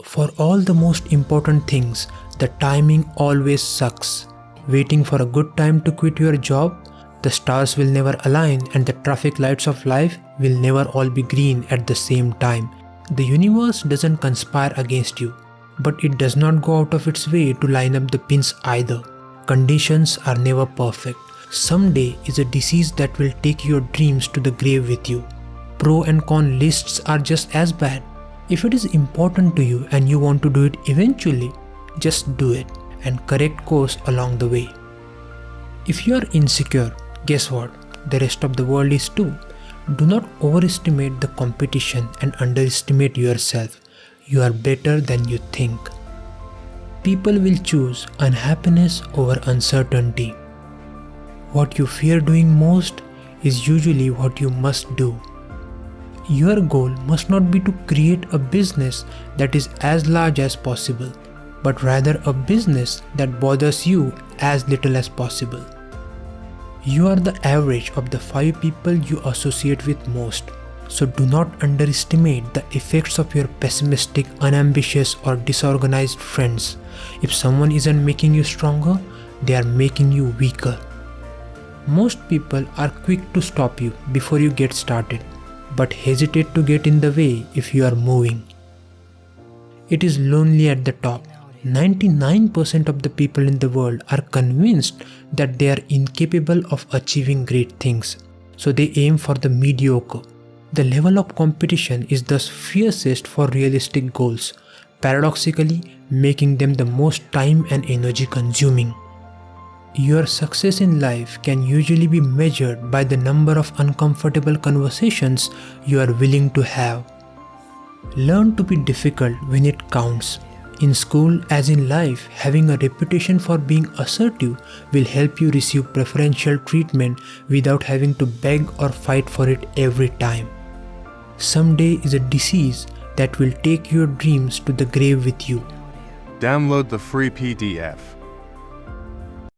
For all the most important things, the timing always sucks. Waiting for a good time to quit your job, the stars will never align and the traffic lights of life will never all be green at the same time. The universe doesn't conspire against you, but it does not go out of its way to line up the pins either. Conditions are never perfect. Someday is a disease that will take your dreams to the grave with you. Pro and con lists are just as bad. If it is important to you and you want to do it eventually, just do it and correct course along the way. If you are insecure, guess what? The rest of the world is too. Do not overestimate the competition and underestimate yourself. You are better than you think. People will choose unhappiness over uncertainty. What you fear doing most is usually what you must do. Your goal must not be to create a business that is as large as possible, but rather a business that bothers you as little as possible. You are the average of the 5 people you associate with most, so do not underestimate the effects of your pessimistic, unambitious or disorganized friends. If someone isn't making you stronger, they are making you weaker. Most people are quick to stop you before you get started, but hesitate to get in the way if you are moving. It is lonely at the top. 99% of the people in the world are convinced that they are incapable of achieving great things, so they aim for the mediocre. The level of competition is thus fiercest for realistic goals, paradoxically making them the most time and energy consuming. Your success in life can usually be measured by the number of uncomfortable conversations you are willing to have. Learn to be difficult when it counts. In school as in life, having a reputation for being assertive will help you receive preferential treatment without having to beg or fight for it every time. Someday is a disease that will take your dreams to the grave with you. Download the free PDF.